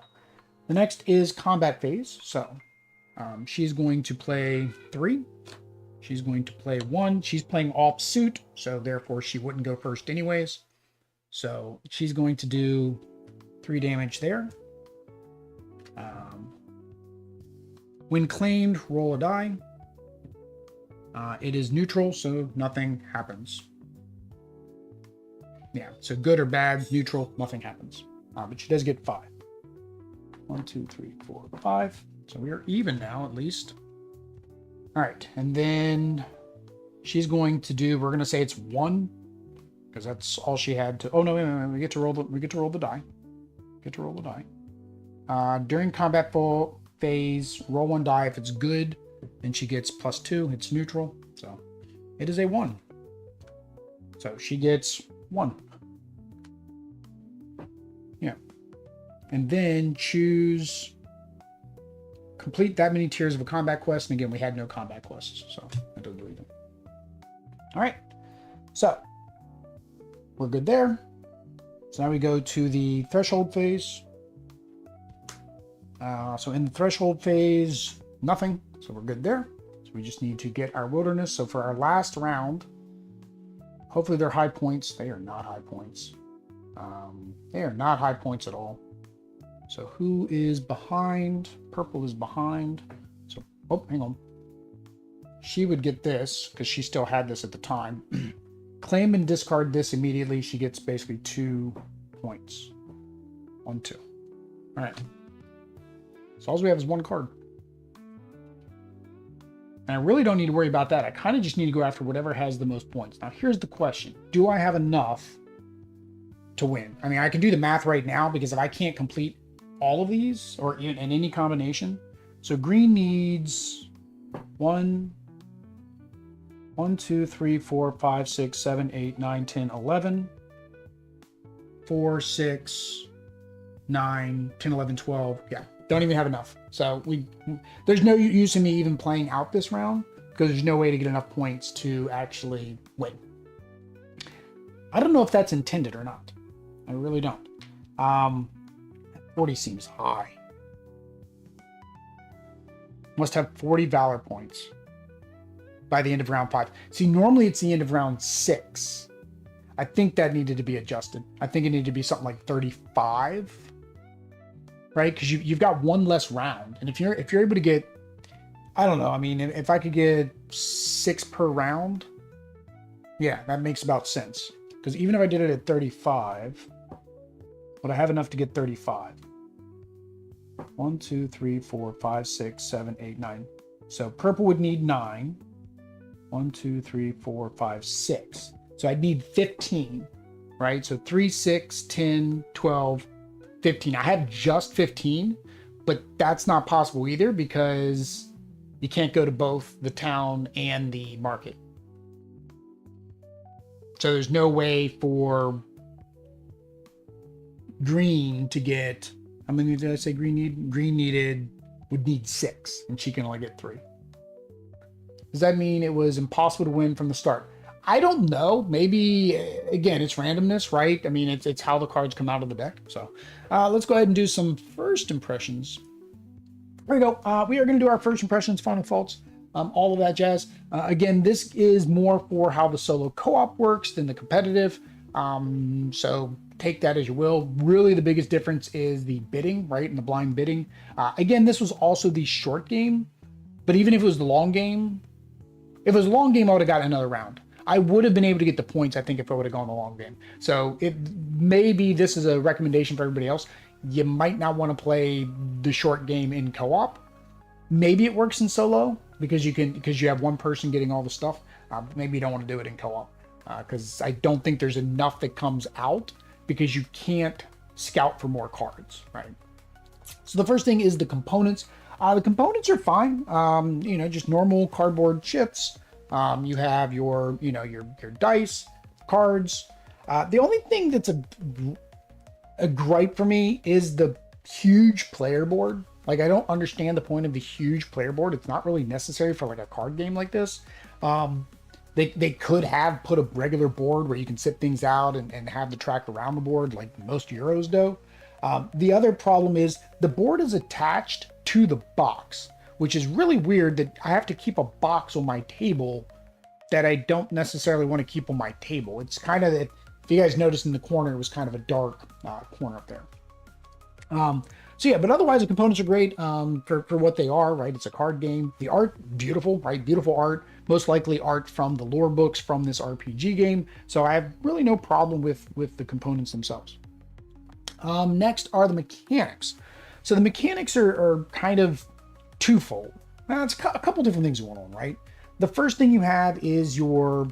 the next is combat phase. So, she's going to play 3. She's going to play 1. She's playing off suit, so therefore she wouldn't go first anyways. So, she's going to do 3 damage there. When claimed, roll a die. It is neutral, so nothing happens. Yeah, so good or bad, neutral, nothing happens. But she does get 5. 1, 2, 3, 4, 5. So we are even now, at least. All right, and then she's going to do. We're going to say it's 1, because that's all she had to. Oh no, we get to roll the. We get to roll the die. Get to roll the die. During combat phase, roll 1 die. If it's good, then she gets +2. It's neutral, so it is a 1. So she gets 1. Yeah. And then choose, complete that many tiers of a combat quest. And again, we had no combat quests, so that doesn't do anything. All right. So we're good there. So now we go to the threshold phase. So in the threshold phase, nothing. So we're good there. So we just need to get our wilderness. So for our last round, hopefully they're high points. They are not high points. They are not high points at all. So who is behind? Purple is behind. So, oh, hang on. She would get this because she still had this at the time. Claim and discard this immediately. She gets basically 2 points. 1, 2. All right. So all we have is 1 card. And I really don't need to worry about that. I kind of just need to go after whatever has the most points. Now, here's the question. Do I have enough to win? I mean, I can do the math right now because if I can't complete all of these or in any combination. So green needs 1, 2, 3, 4, 5, 6, 7, 8, 9, 10, 11. 4, 6, 9, 10, 11, 12. Yeah. Don't even have enough. So there's no use in me even playing out this round because there's no way to get enough points to actually win. I don't know if that's intended or not. I really don't. 40 seems high. Must have 40 valor points by the end of round 5. See, normally it's the end of round 6. I think that needed to be adjusted. I think it needed to be something like 35. Right, because you've got 1 less round, and if you're able to get, I don't know. I mean, if I could get 6 per round, yeah, that makes about sense. Because even if I did it at 35, would I have enough to get 35? 1, 2, 3, 4, 5, 6, 7, 8, 9. So purple would need 9. 1, 2, 3, 4, 5, 6. So I'd need 15, right? So 3, 6, 10, 12. 15. I have just 15, but that's not possible either because you can't go to both the town and the market. So there's no way for green to get, how many did I say green need? Green would need 6 and she can only get 3. Does that mean it was impossible to win from the start? I don't know. Maybe again, it's randomness, right? I mean, it's how the cards come out of the deck. So let's go ahead and do some first impressions. There we go. We are going to do our first impressions, final thoughts, all of that jazz. Again, this is more for how the solo co-op works than the competitive. So take that as you will. Really, the biggest difference is the bidding, right? And the blind bidding. Again, this was also the short game, but even if it was the long game, if it was a long game, I would have gotten another round. I would have been able to get the points, I think, if I would have gone the long game. So maybe this is a recommendation for everybody else. You might not want to play the short game in co-op. Maybe it works in solo because you have one person getting all the stuff. Maybe you don't want to do it in co-op because I don't think there's enough that comes out because you can't scout for more cards, right? So the first thing is the components. The components are fine. Just normal cardboard chips. You have your dice, cards. The only thing that's a gripe for me is the huge player board. Like, I don't understand the point of the huge player board. It's not really necessary for like a card game like this. They could have put a regular board where you can sit things out and have the track around the board like most Euros do. The other problem is the board is attached to the box, which is really weird that I have to keep a box on my table that I don't necessarily want to keep on my table. It's kind of, if you guys noticed in the corner, it was kind of a dark corner up there. So yeah, but otherwise the components are great for what they are, right? It's a card game. The art, beautiful, right? Beautiful art, most likely art from the lore books from this RPG game. So I have really no problem with the components themselves. Next are the mechanics. So the mechanics are kind of twofold. Now, it's a couple different things going on, right? The first thing you have is your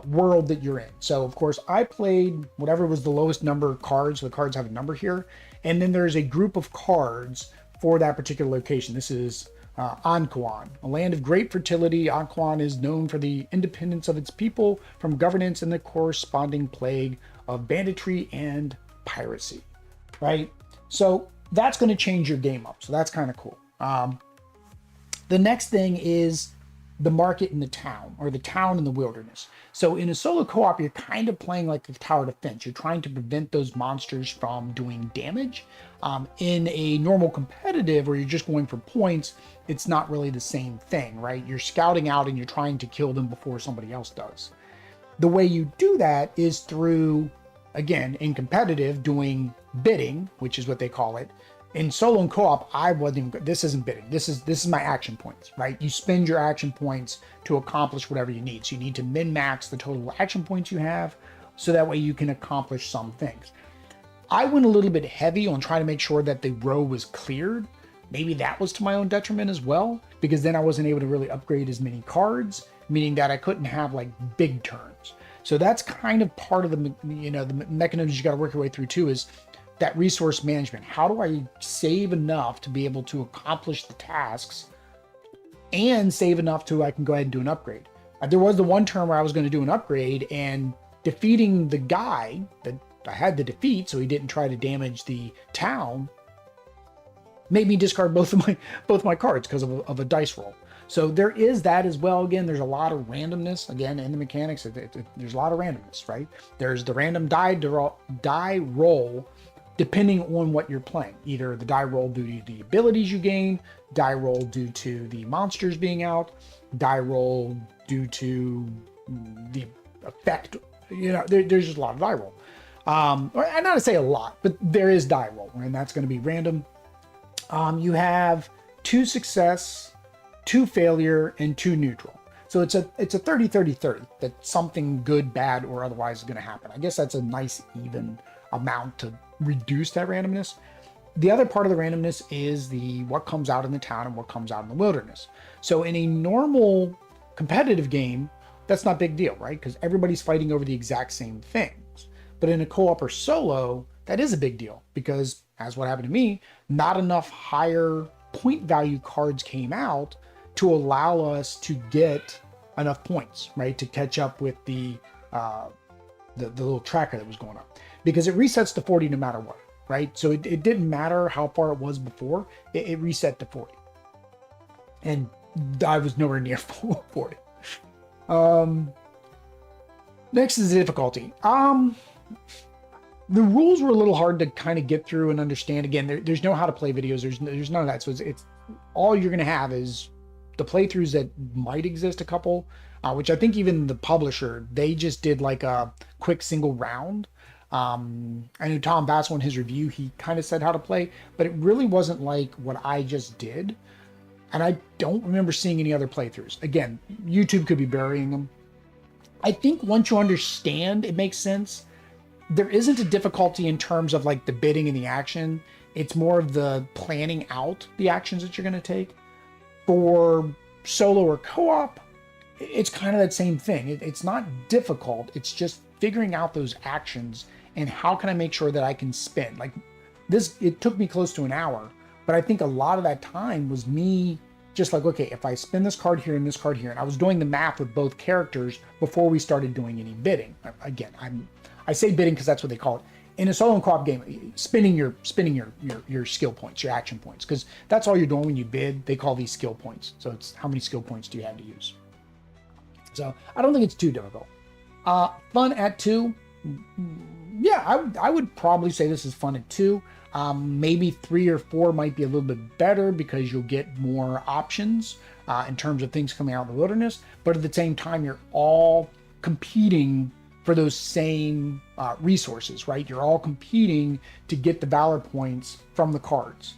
world that you're in. So of course I played whatever was the lowest number of cards. The cards have a number here. And then there's a group of cards for that particular location. This is Anquan, a land of great fertility. Anquan is known for the independence of its people from governance and the corresponding plague of banditry and piracy, right? So that's going to change your game up. So that's kind of cool. The next thing is the market in the town, or the town in the wilderness. So in a solo co-op, you're kind of playing like a tower defense. You're trying to prevent those monsters from doing damage. In a normal competitive where you're just going for points, it's not really the same thing, right? You're scouting out and you're trying to kill them before somebody else does. The way you do that is through, again, in competitive, doing bidding, which is what they call it. In solo and co-op, this isn't bidding. This is my action points, right? You spend your action points to accomplish whatever you need. So you need to min-max the total action points you have, so that way you can accomplish some things. I went a little bit heavy on trying to make sure that the row was cleared. Maybe that was to my own detriment as well, because then I wasn't able to really upgrade as many cards, meaning that I couldn't have like big turns. So that's kind of part of the mechanisms you got to work your way through too, is that resource management. How do I save enough to be able to accomplish the tasks and save enough to I can go ahead and do an upgrade? There was the one turn where I was going to do an upgrade, and defeating the guy that I had to defeat so he didn't try to damage the town made me discard both my cards because of a dice roll. So there is that as well. Again, there's a lot of randomness again in the mechanics. There's a lot of randomness, right? There's the random die roll depending on what you're playing. Either the die roll due to the abilities you gain, die roll due to the monsters being out, die roll due to the effect. There's just a lot of die roll. Or not to say a lot, but there is die roll, and that's going to be random. You have 2 success, 2 failure, and 2 neutral. So it's a 30-30-30 that something good, bad, or otherwise is going to happen. I guess that's a nice even amount to reduce that randomness. The other part of the randomness is what comes out in the town and what comes out in the wilderness. So in a normal competitive game, that's not a big deal, right? Because everybody's fighting over the exact same things. But in a co-op or solo, that is a big deal, because as what happened to me, not enough higher point value cards came out to allow us to get enough points, right? To catch up with the little tracker that was going up, because it resets to 40 no matter what, right? So it didn't matter how far it was before, it reset to 40. And I was nowhere near 40. Next is the difficulty. The rules were a little hard to kind of get through and understand. Again, there's no how to play videos. There's none of that. So it's all you're going to have is the playthroughs that might exist, a couple, which I think even the publisher, they just did like a quick single round. I know Tom Bassel in his review, he kind of said how to play, but it really wasn't like what I just did. And I don't remember seeing any other playthroughs. Again, YouTube could be burying them. I think once you understand, it makes sense. There isn't a difficulty in terms of like the bidding and the action. It's more of the planning out the actions that you're going to take. For solo or co-op, it's kind of that same thing. It's not difficult. It's just figuring out those actions and how can I make sure that I can spend. Like this, it took me close to an hour, but I think a lot of that time was me just like, okay, if I spin this card here and this card here, and I was doing the math with both characters before we started doing any bidding. Again, I say bidding because that's what they call it. In a solo and co-op game, spinning your skill points, your action points, because that's all you're doing when you bid. They call these skill points. So it's how many skill points do you have to use. So I don't think it's too difficult. Fun at 2. Yeah, I would probably say this is fun at 2. Maybe 3 or 4 might be a little bit better because you'll get more options in terms of things coming out of the wilderness. But at the same time, you're all competing for those same resources, right? You're all competing to get the valor points from the cards.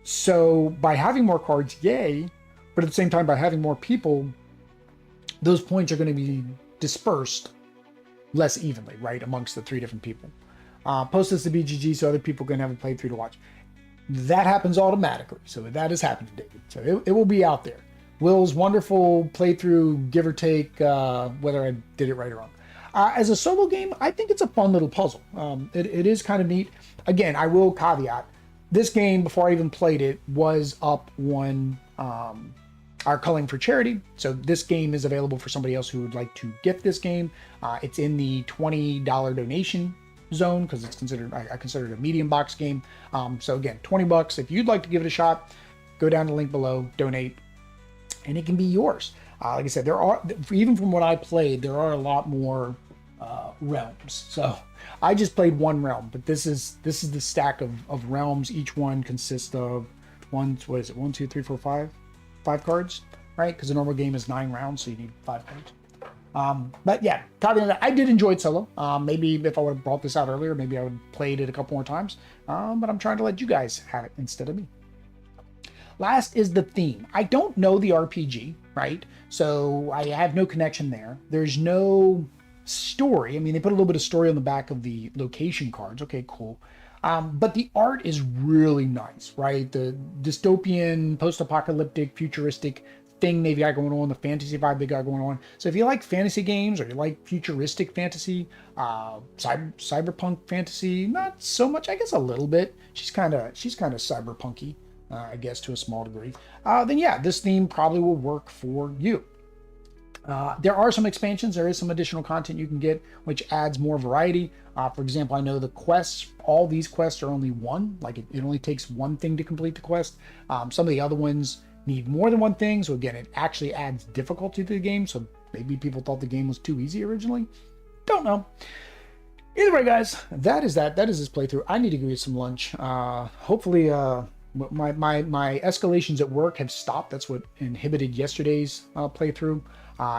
So by having more cards, yay, but at the same time, by having more people, those points are going to be dispersed less evenly, right, amongst the 3 different people. Post this to BGG so other people can have a playthrough to watch. That happens automatically, so that has happened to David. So it will be out there. Will's wonderful playthrough, give or take, whether I did it right or wrong. As a solo game, I think it's a fun little puzzle. It is kind of neat. Again, I will caveat, this game, before I even played it, was up on our Culling for Charity. So this game is available for somebody else who would like to get this game. It's in the $20 donation zone because it's considered, I consider it a medium box game. So again, $20. If you'd like to give it a shot, go down to the link below, donate, and it can be yours. Like I said, there are, even from what I played, there are a lot more realms. So I just played 1 realm, but this is the stack of realms. Each one consists of 1, 2, 3, 4, 5 cards, right? Because a normal game is 9 rounds, so you need 5 cards. But yeah, I did enjoy it solo. Maybe if I would have brought this out earlier, maybe I would have played it a couple more times. But I'm trying to let you guys have it instead of me. Last is the theme. I don't know the RPG, right? So I have no connection there. There's no story. I mean, they put a little bit of story on the back of the location cards. Okay, cool. But the art is really nice, right? The dystopian, post-apocalyptic, futuristic thing they've got going on, the fantasy vibe they got going on. So if you like fantasy games or you like futuristic fantasy, cyberpunk fantasy, not so much, I guess a little bit. She's kind of cyberpunky, I guess to a small degree. Then yeah, this theme probably will work for you. There are some expansions. There is some additional content you can get, which adds more variety. For example, I know the quests, all these quests are only 1. Like it only takes 1 thing to complete the quest. Some of the other ones need more than 1 thing. So again, it actually adds difficulty to the game. So maybe people thought the game was too easy originally. Don't know. Either way, guys, that is this playthrough. I need to go get some lunch. Hopefully, my escalations at work have stopped. That's what inhibited yesterday's playthrough.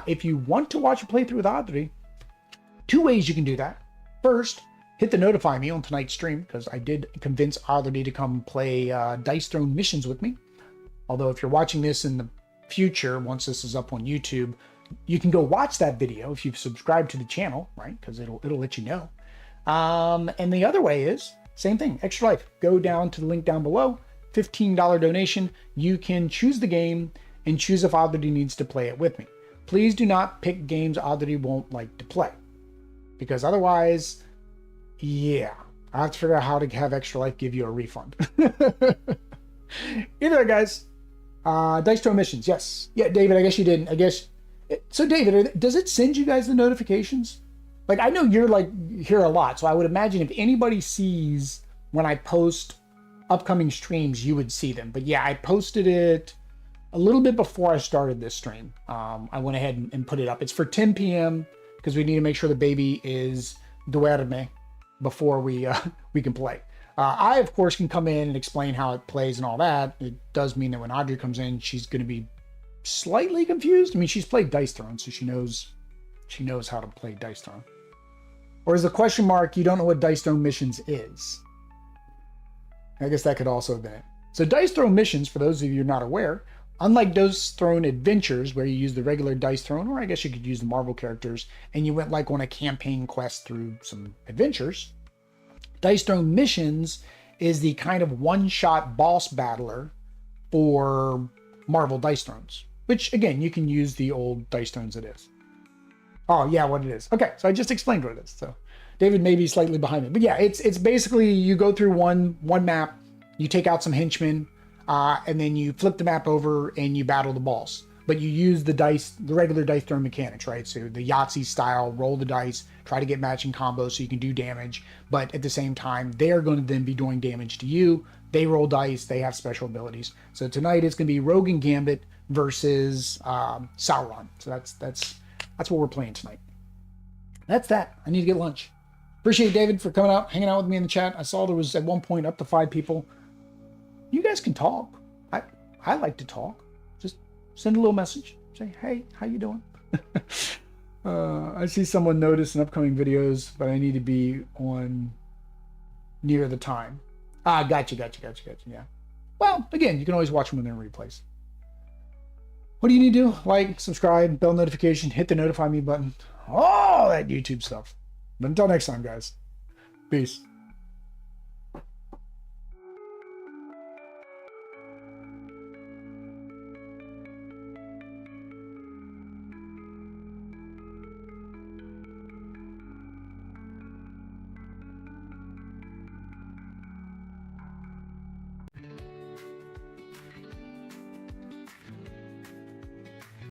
If you want to watch a playthrough with Audrey, 2 ways you can do that. First, hit the notify me on tonight's stream, because I did convince Audrey to come play Dice Throne missions with me. Although if you're watching this in the future, once this is up on YouTube, you can go watch that video if you've subscribed to the channel, right? Because it'll let you know. And the other way is, same thing, Extra Life. Go down to the link down below, $15 donation. You can choose the game and choose if Audrey needs to play it with me. Please do not pick games Audrey won't like to play, because otherwise, yeah, I have to figure out how to have Extra Life give you a refund. Either way, guys, Dice Throne missions, yes. Yeah, David, I guess you didn't. I guess. So, David, does it send you guys the notifications? Like, I know you're like here a lot, so I would imagine if anybody sees when I post upcoming streams, you would see them. But yeah, I posted it a little bit before I started this stream. I went ahead and put it up. It's for 10 p.m. because we need to make sure the baby is duerme before we we can play. I, of course, can come in and explain how it plays and all that. It does mean that when Audrey comes in, she's going to be slightly confused. I mean, she's played Dice Throne, so she knows how to play Dice Throne. Or is the question mark, you don't know what Dice Throne Missions is? I guess that could also have been it. So Dice Throne Missions, for those of you who are not aware, unlike Dice Throne Adventures, where you use the regular Dice Throne, or I guess you could use the Marvel characters, and you went like on a campaign quest through some adventures, Dice Throne Missions is the kind of one-shot boss battler for Marvel Dice Thrones, which, again, you can use the old Dice Thrones it is. Oh, yeah, what it is. Okay, so I just explained what it is. So David may be slightly behind me. But yeah, it's basically you go through one map, you take out some henchmen, and then you flip the map over and you battle the boss. But you use the regular Dice Throne mechanics, right? So the Yahtzee style, roll the dice, try to get matching combos so you can do damage. But at the same time, they're going to then be doing damage to you. They roll dice, they have special abilities. So tonight it's going to be Rogue and Gambit versus Sauron. So that's what we're playing tonight. That's that. I need to get lunch. Appreciate David for coming out, hanging out with me in the chat. I saw there was at one point up to 5 people. You guys can talk. I like to talk. Just send a little message. Say, hey, how you doing? I see someone noticed in upcoming videos, but I need to be on near the time. Gotcha. Yeah. Well, again, you can always watch them when they're in replays. What do you need to do? Like, subscribe, bell notification, hit the notify me button. All that YouTube stuff. But until next time, guys. Peace.